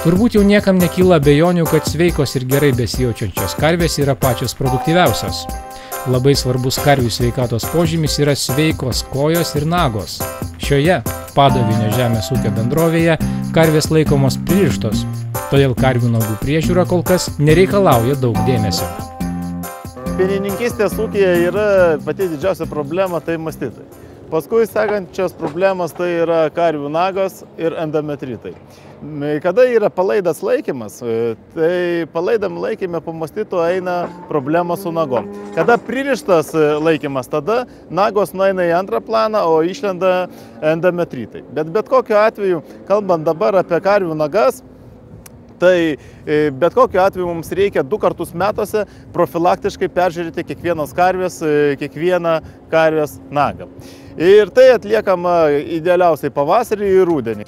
Turbūt jau niekam nekyla abejonių, kad sveikos ir gerai besijaučiančios karvės yra pačios produktyviausios. Labai svarbus karvių sveikatos požymis yra sveikos kojos ir nagos. Šioje padavinio žemės ūkio bendrovėje karvės laikomos pririštos, todėl karvių nagų priežiūra kol kas nereikalauja daug dėmesio. Pienininkystės ūkyje yra pati didžiausia problema, tai mastitai. Paskui sekančios problemos tai yra karvių nagos ir endometritai. Kada yra palaidas laikymas, tai palaidam laikyme po mastito eina problema su nagom. Kada pririštas laikymas, tada nagos nueina į antrą planą, o išlenda endometritai. Bet kokiu atveju, kalbant dabar apie karvių nagas, tai bet kokiu atveju mums reikia 2 kartus metuose profilaktiškai peržiūrėti kiekvieną karvės nagą. Ir tai atliekama idealiausiai pavasarį ir rudenį.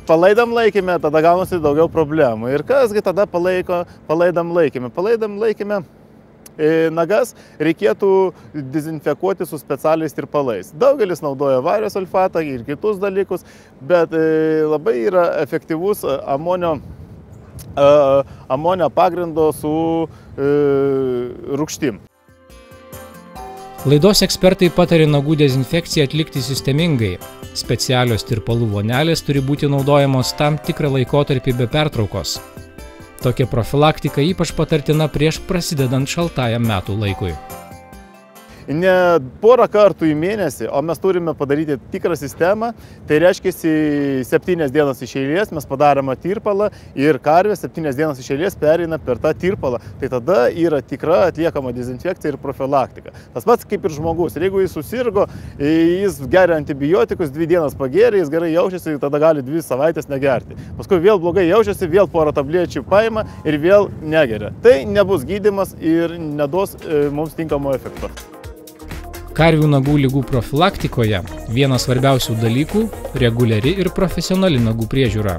Palaidam laikyme, tada gaunasi daugiau problemų. Ir kasgi tada palaidam laikyme? Palaidam laikyme nagas reikėtų dezinfekuoti su specialiais tirpalais. Daugelis naudoja vario sulfatą ir kitus dalykus, bet labai yra efektyvus amonio pagrindo su rūgštim. Laidos ekspertai patarė nagų dezinfekciją atlikti sistemingai. Specialios tirpalų vonelės turi būti naudojamos tam tikrą laikotarpį be pertraukos. Tokia profilaktika ypač patartina prieš prasidedant šaltajam metų laikui. Ne porą kartų į mėnesį, o mes turime padaryti tikrą sistemą, tai reiškia 7 dienas iš eilės mes padarome tirpalą ir karvė 7 dienas iš eilės pereina per tą tirpalą. Tai tada yra tikra atliekama dezinfekcija ir profilaktika. Tas pats kaip ir žmogus. Ir jeigu jis susirgo, jis geria antibiotikus, 2 dienas pagėrė, jis gerai jaučiasi, tada gali 2 savaitės negerti. Paskui vėl blogai jaučiasi, vėl porą tablečių paima ir vėl negeria. Tai nebus gydymas ir neduos mums tinkamo efekto. Karvių nagų ligų profilaktikoje vienas svarbiausių dalykų – reguliari ir profesionali nagų priežiūra.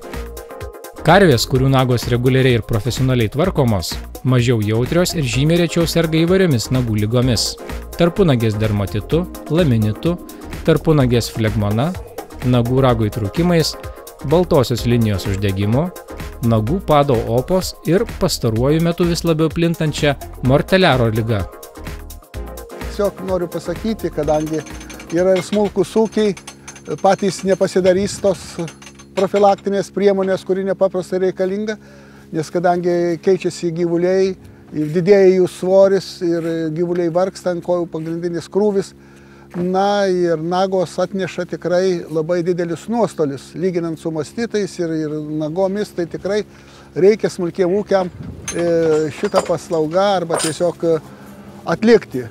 Karvės, kurių nagos reguliariai ir profesionaliai tvarkomos, mažiau jautrios ir žymiai rečiau serga įvairiomis nagų ligomis – tarpunagės dermatitu, laminitu, tarpunagės flegmona, nagų rago įtrūkimais, baltosios linijos uždegimu, nagų pado opos ir pastaruoju metu vis labiau plintančia morteliaro liga. Tiesiog noriu pasakyti, kadangi yra ir smulkūs ūkiai, patys nepasidarys tos profilaktinės priemonės, kuri nepaprastai reikalinga, nes kadangi keičiasi gyvuliai, didėja jų svoris ir gyvuliai vargsta ant kojų pagrindinis krūvis, na ir nagos atneša tikrai labai didelius nuostolius, lyginant su mastitais ir nagomis, tai tikrai reikia smulkiem ūkiam šitą paslaugą arba tiesiog atlikti.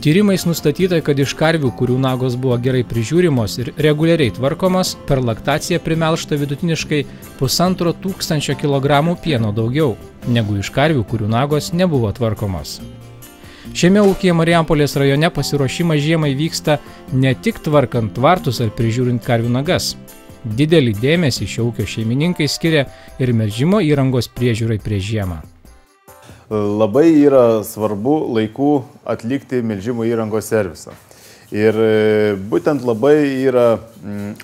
Tyrimais nustatyta, kad iš karvių, kurių nagos buvo gerai prižiūrimos ir reguliariai tvarkomos, per laktaciją primelžta vidutiniškai 1500 kg pieno daugiau, negu iš karvių, kurių nagos nebuvo tvarkomos. Šiame ūkyje Marijampolės rajone pasiruošimas žiemai vyksta ne tik tvarkant tvartus ar prižiūrint karvių nagas. Didelį dėmesį šio ūkio šeimininkai skiria ir melžimo įrangos priežiūrai prieš žiemą. Labai yra svarbu laiku atlikti melžimo įrangos servisą. Ir būtent labai yra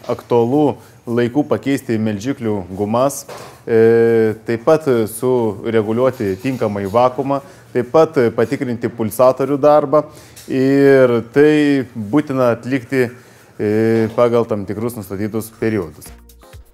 aktualu laiku pakeisti melžiklių gumas, taip pat sureguliuoti tinkamai vakuumą, taip pat patikrinti pulsatorių darbą ir tai būtina atlikti pagal tam tikrus nustatytus periodus.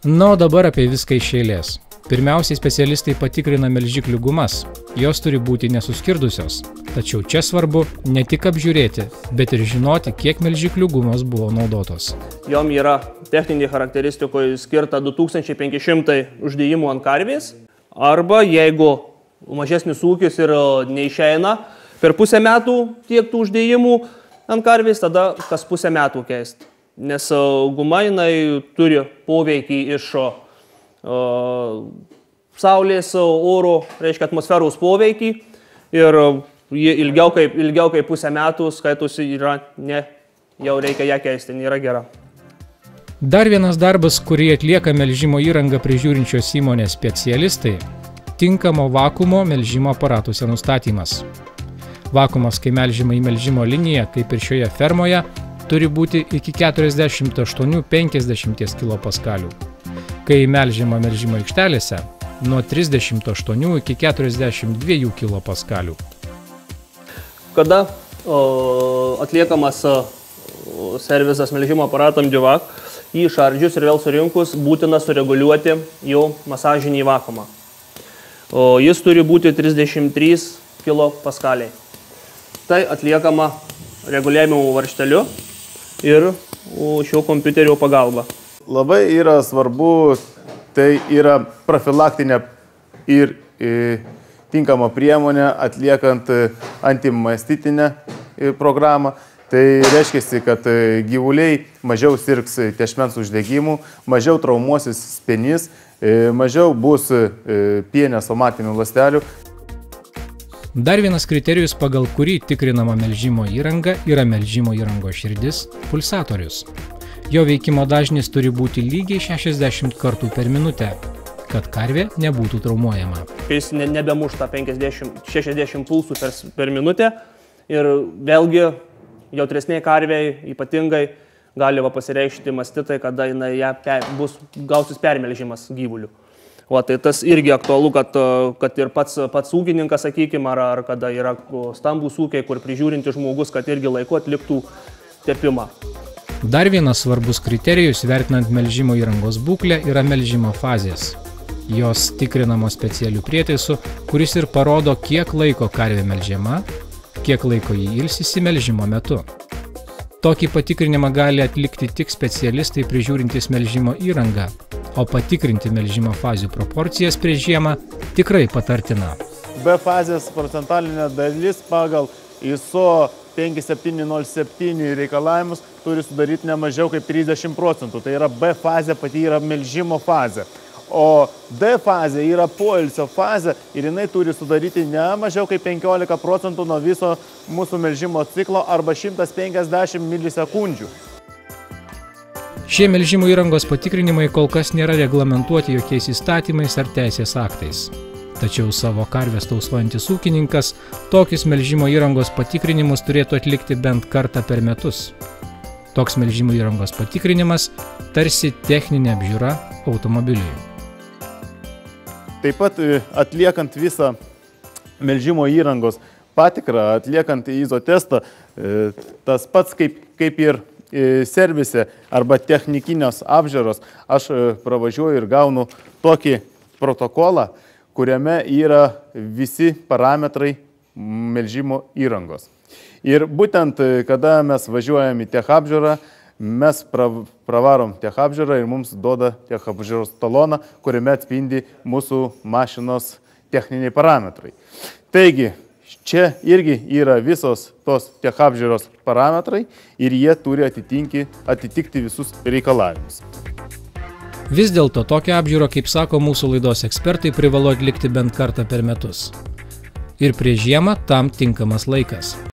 Na, o dabar apie viską iš eilės. Pirmiausiai specialistai patikrina melžiklių gumas. Jos turi būti nesuskirdusios. Tačiau čia svarbu ne tik apžiūrėti, bet ir žinoti, kiek melžiklių gumos buvo naudotos. Jom yra techninė charakteristikoje skirta 2500 uždėjimų ant karvės. Arba jeigu mažesnis ūkis ir neišeina per pusę metų tiek tų uždėjimų ant karvės, tada kas pusę metų keisti. Nes guma jinai turi poveikį iš saulės, oro, reiškia atmosferos poveikį ir ilgiau kaip pusę metų skaitusi yra jau reikia ją keisti, nėra gera. Dar vienas darbas, kurį atlieka melžimo įrangą prižiūrinčios įmonės specialistai – tinkamo vakuumo melžimo aparatuose nustatymas. Vakuumas, kai melžiama į melžimo liniją, kaip ir šioje fermoje, turi būti iki 48–50 kPa. kai melžiama melžimo aikštelėse nuo 38 iki 42 kilopaskalių. Kada atliekamas servizas melžimo aparatam DIVAC, jį išardžius ir vėl surinkus būtina sureguliuoti jo masažinį vakuumą. Jis turi būti 33 kilopaskaliai. Tai atliekama reguliavimo varžteliu ir šio kompiuterio pagalba. Labai yra svarbu, tai yra profilaktinė ir tinkama priemonė atliekant antimastitinę programą. Tai reiškia, kad gyvuliai mažiau sirgs tešmens uždegimų, mažiau traumuosis spenys, mažiau bus piene somatinių ląstelių. Dar vienas kriterijus, pagal kurį tikrinama melžimo įranga, yra melžimo įrangos širdis – pulsatorius. Jo veikimo dažnis turi būti lygiai 60 kartų per minutę, kad karvė nebūtų traumuojama. Jis nebemušta 50-60 pulsų per minutę ir vėlgi jautresniai karviai ypatingai gali pasireikšti mastitai, kada gausis permelžimas gyvulių. Tai tas irgi aktualu, kad ir pats ūkininkas, sakykime, ar kada yra stambūs ūkiai, kur prižiūrinti žmogus, kad irgi laiku atliktų tepimą. Dar vienas svarbus kriterijus vertinant melžimo įrangos būklę yra melžimo fazės. Jos tikrinamos specialių prietaisų, kuris ir parodo, kiek laiko karvė melžiama, kiek laiko jį ilsisi melžimo metu. Tokį patikrinimą gali atlikti tik specialistai prižiūrintys melžimo įrangą, o patikrinti melžimo fazių proporcijas prieš žiemą tikrai patartina. B fazės procentalinė dalis pagal ISO 5707 reikalavimus turi sudaryti ne mažiau kaip 30%. Tai yra B fazė, pati yra melžimo fazė. O D fazė yra poilsio fazė ir jinai turi sudaryti ne mažiau kaip 15% nuo viso mūsų melžimo ciklo arba 150 milisekundžių. Šie melžimo įrangos patikrinimai kol kas nėra reglamentuoti jokiais įstatymais ar teisės aktais. Tačiau savo karvės tausojantis ūkininkas tokius melžimo įrangos patikrinimus turėtų atlikti bent kartą per metus. Toks melžimo įrangos patikrinimas tarsi techninė apžiūra automobiliui. Taip pat atliekant visą melžimo įrangos patikrą, atliekant izotestą, tas pats kaip ir servise arba technikinės apžiūros, aš pravažiuoju ir gaunu tokį protokolą, kuriame yra visi parametrai melžimo įrangos. Ir būtent, kada mes važiuojam į tech apžiūrą, mes pravarom tech apžiūrą ir mums duoda tech apžiūros taloną, kuriame atspindi mūsų mašinos techniniai parametrai. Taigi, čia irgi yra visos tos tech apžiūros parametrai ir jie turi atitikti visus reikalavimus. Vis dėlto tokią apžiūrą, kaip sako mūsų laidos ekspertai, privalo atlikti bent kartą per metus. Ir prieš žiemą tam tinkamas laikas.